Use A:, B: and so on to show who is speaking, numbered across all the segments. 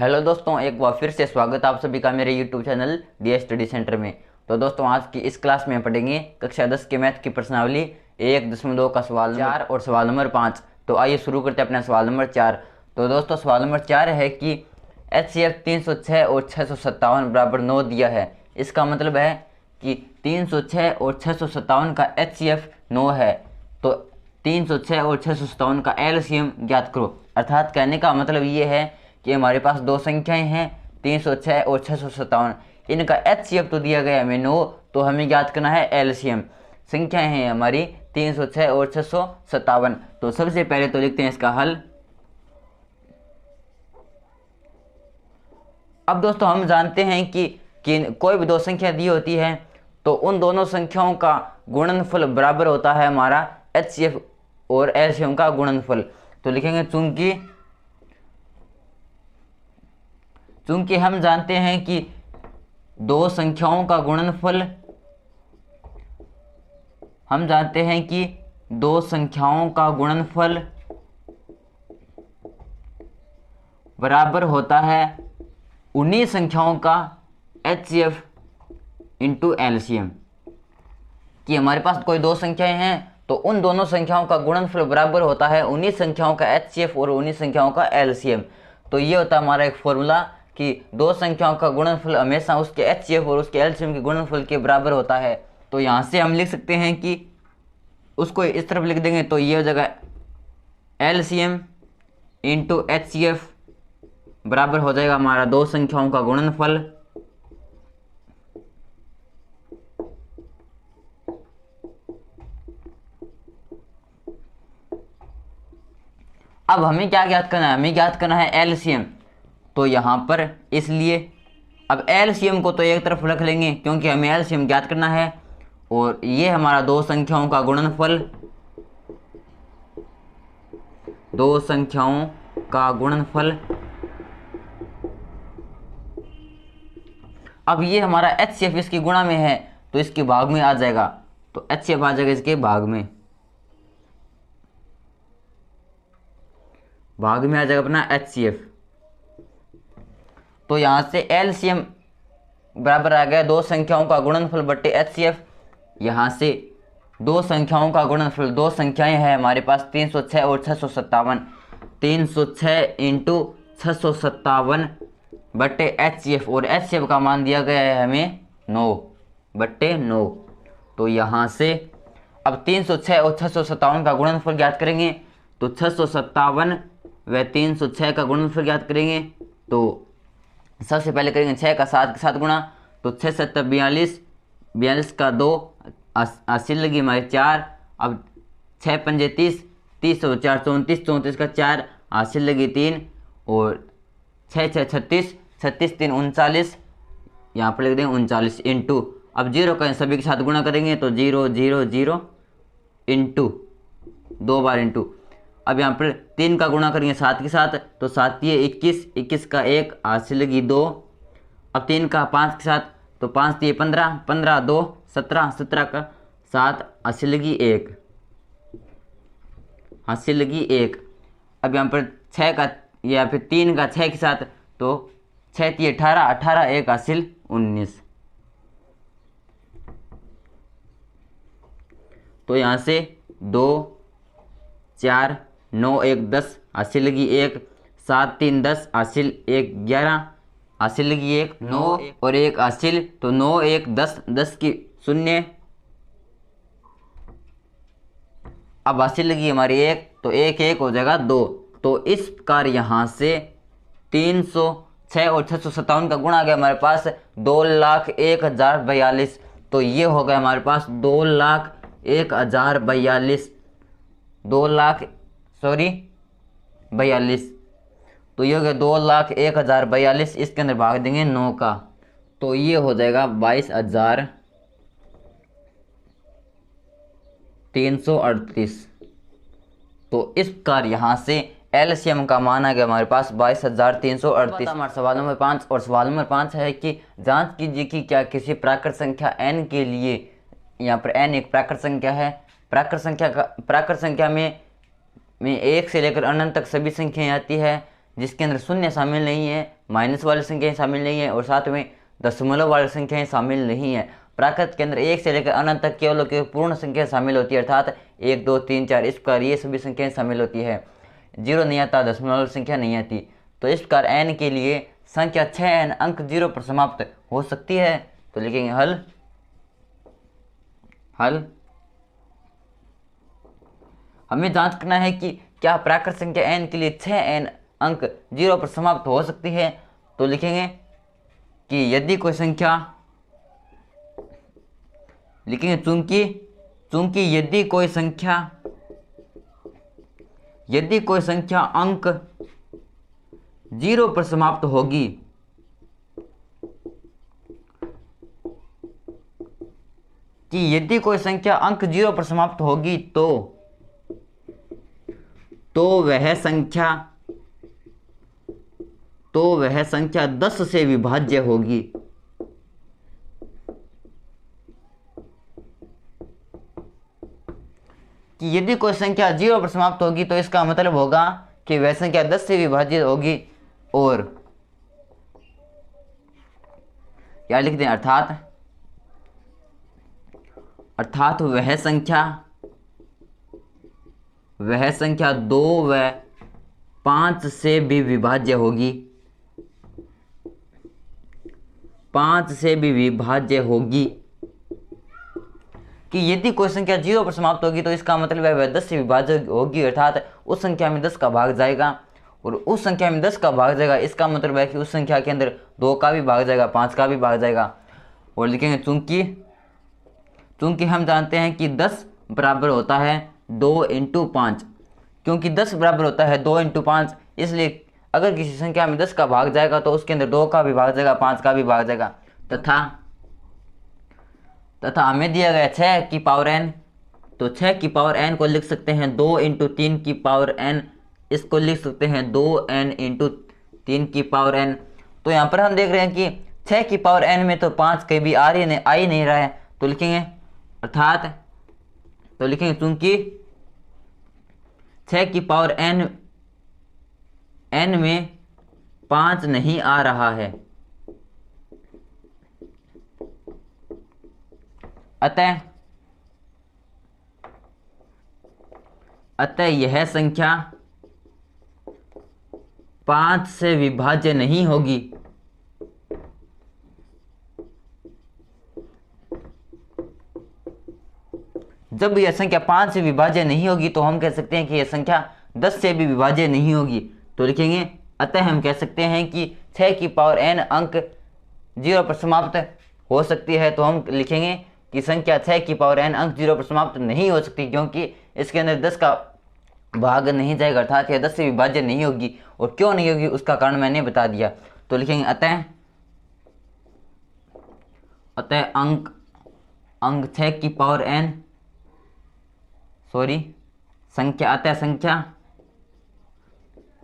A: Hello दोस्तों, एक बार फिर से स्वागत आप सभी का मेरे YouTube channel D study centre में। तो दोस्तों, आज की इस क्लास में हम पढ़ेंगे कक्षा 10 के मैथ की प्रश्नावली 1.2 का सवाल नंबर 4 और सवाल नंबर 5। तो आइए शुरू करते हैं अपना सवाल नंबर 4। तो दोस्तों, सवाल नंबर 4 है कि HCF 306 और 657 बराबर 9 दिया है। इसका मतलब है कि 306 और 657 का HCF 9 है, तो 306 और 657 का LCM ज्ञात करो। अर्थात कहने का मतलब ये है कि हमारे पास दो संख्याएं हैं 306 और 657। इनका HCF तो दिया गया है हमें 9, तो हमें ज्ञात करना है LCM। संख्याएं हैं हमारी 306 और 657। तो सबसे पहले तो लिखते हैं इसका हल। अब दोस्तों, हम जानते हैं कि कोई भी दो संख्या दी होती है तो उन दोनों संख्याओं का गुणनफल बराबर होता है हमारा HCF और LCM का गुणनफल। तो लिखेंगे चूंकि हम जानते हैं कि दो संख्याओं का गुणनफल बराबर होता है उन्हीं संख्याओं का HCF इंटू LCM। कि हमारे पास कोई दो संख्याएं हैं तो उन दोनों संख्याओं का गुणनफल बराबर होता है उन्हीं संख्याओं का HCF और उन्हीं संख्याओं का LCM। तो ये होता है हमारा एक फॉर्मूला कि दो संख्याओं का गुणनफल हमेशा उसके HCF और उसके LCM के गुणनफल के बराबर होता है। तो यहाँ से हम लिख सकते हैं कि उसको इस तरफ लिख देंगे तो ये हो जाएगा LCM इंटू HCF बराबर हो जाएगा हमारा दो संख्याओं का गुणनफल। अब हमें क्या ज्ञात करना है? हमें ज्ञात करना है LCM। तो यहाँ पर इसलिए अब LCM को तो एक तरफ रख लेंगे क्योंकि हमें LCM ज्ञात करना है, और ये हमारा दो संख्याओं का गुणनफल। अब ये हमारा HCF इसकी गुणा में है तो इसके भाग में आ जाएगा, तो HCF आ जाएगा इसके भाग में आ जाएगा अपना HCF। तो यहाँ से LCM बराबर आ गया दो संख्याओं का गुणनफल बट्टे HCF। यहाँ से दो संख्याओं का गुणनफल, दो संख्याएं हैं हमारे पास 306 और 657। 306 इंटू 657 बट्टे HCF, और HCF का मान दिया गया है हमें 9 बट्टे 9। तो यहाँ से अब 306 और 657 का गुणनफल ज्ञात करेंगे, तो 657 व 306 का गुणनफल ज्ञात करेंगे। तो सबसे पहले करेंगे 6 का 7 के साथ गुणा, तो 6 7 42, 42 का 2 80 लगी हमारे 4। अब 6 पंजे 30, 30 और 4 34, 34 का 4 80 लगी 3, और 6 6 36, 36 3 39, यहाँ पर लिख देंगे 39 इंटू। अब जीरो का सभी के साथ गुणा करेंगे तो 0 0 0 इंटू, 2 बार इंटू। अब यहाँ पर 3 का गुणा करेंगे 7 के साथ, तो 7 ये 21, 21 का 1 80 लगी 2। अब 3 का 5 के साथ, तो 5 ये 15, 15 2 17, 17 का 7 80 लगी 1, 80 लगी 1। अब यहाँ पर 6 का या फिर 3 का 6 के साथ, तो 6 ये 18, 18 1 80 19। तो यहाँ से 2 4 9 1 10 80 लगी 1, 7 3 10 80 1 11 80 लगी 1, 9 और 1 80, तो 9 1 10, 10 की 0। अब 80 लगी हमारी 1, तो 1 1 हो जाएगा 2। तो इस प्रकार यहाँ से 306 और 657 का गुणा आ गया हमारे पास 2,01,042। तो ये हो गया हमारे पास 2,01,042, 42। तो ये हो गया 2,01,042। इसके अंदर भाग देंगे 9 का, तो ये हो जाएगा 22,338। तो इस प्रकार यहाँ से LCM का मान आ गया हमारे पास 22,338। हमारा सवाल नंबर 5, और सवाल नंबर 5 है कि जांच कीजिए कि क्या किसी प्राकृत संख्या n के लिए, यहाँ पर n एक प्राकृत संख्या है, प्राकृत संख्या में 1 से लेकर अनंत तक सभी संख्याएं आती है जिसके अंदर शून्य शामिल नहीं है, माइनस वाली संख्याएं शामिल नहीं है और साथ में दशमलव वाली संख्याएं शामिल नहीं है। प्राकृत के अंदर 1 से लेकर अनंत तक केवल पूर्ण संख्या शामिल होती है, अर्थात 1 2 3 4 इस प्रकार ये सभी संख्याएं शामिल होती है। 0 नहीं आता, दशमलव वाली संख्या नहीं आती। तो इस प्रकार n के लिए संख्या 6n अंक 0 पर समाप्त हो सकती है। तो लिखेंगे हल हमें जांच करना है कि क्या प्राकृत संख्या n के लिए 6n अंक 0 पर समाप्त हो सकती है। तो लिखेंगे कि यदि कोई संख्या लिखेंगे चूंकि यदि कोई संख्या अंक 0 पर समाप्त होगी यदि कोई संख्या अंक 0 पर समाप्त होगी तो वह संख्या 10 से विभाज्य होगी। कि यदि कोई संख्या 0 पर समाप्त होगी तो इसका मतलब होगा कि वह संख्या 10 से विभाजित होगी। और क्या लिखते हैं, अर्थात वह संख्या 2 व 5 से भी विभाज्य होगी। 5 से भी विभाज्य होगी कि यदि कोई संख्या 0 पर समाप्त होगी तो इसका मतलब है वह 10 से विभाज्य होगी, अर्थात उस संख्या में 10 का भाग जाएगा। और उस संख्या में 10 का भाग जाएगा इसका मतलब है कि उस संख्या के अंदर 2 का भी भाग जाएगा, 5 का भी भाग जाएगा। और लिखेंगे चूंकि हम जानते हैं कि 10 बराबर होता है 2 × 5, क्योंकि 10 बराबर होता है 2 × 5, इसलिए अगर किसी संख्या में 10 का भाग जाएगा तो उसके अंदर 2 का भी भाग जाएगा, 5 का भी भाग जाएगा। तथा हमें दिया गया 6 की पावर n, तो 6 की पावर n को लिख सकते हैं 2 × 3 की पावर n, इसको लिख सकते हैं 2n × 3 की पावर n। तो यहाँ पर हम देख रहे हैं कि 6 की पावर n में तो 5 कभी आ ही नहीं रहा है। तो लिखेंगे चूंकि 6 की पावर n में 5 नहीं आ रहा है, अतः यह संख्या 5 से विभाज्य नहीं होगी। जब यह संख्या 5 से विभाज्य नहीं होगी तो हम कह सकते हैं कि यह संख्या 10 से भी विभाज्य नहीं होगी। तो लिखेंगे अतः हम कह सकते हैं कि 6 की पावर n अंक 0 पर समाप्त हो सकती है। तो हम लिखेंगे कि संख्या 6 की पावर n अंक 0 पर समाप्त नहीं हो सकती, क्योंकि इसके अंदर 10 का भाग नहीं जाएगा, अर्थात यह 10 से विभाज्य नहीं होगी। और क्यों नहीं होगी उसका कारण मैंने बता दिया। तो लिखेंगे अतः अंक 6 की पावर n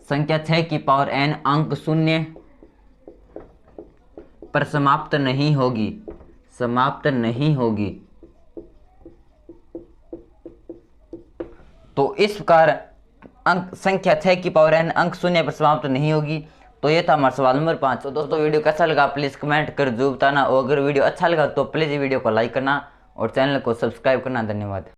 A: संख्या 6 की पावर n अंक 0 पर समाप्त नहीं होगी। तो इस प्रकार संख्या 6 की पावर n अंक 0 पर समाप्त नहीं होगी। तो ये था हमारा सवाल नंबर 5। तो दोस्तों वीडियो कैसा लगा प्लीज़ कमेंट कर जरूर बताना, और अगर वीडियो अच्छा लगा तो प्लीज़ वीडियो को लाइक करना और चैनल को सब्सक्राइब करना। धन्यवाद।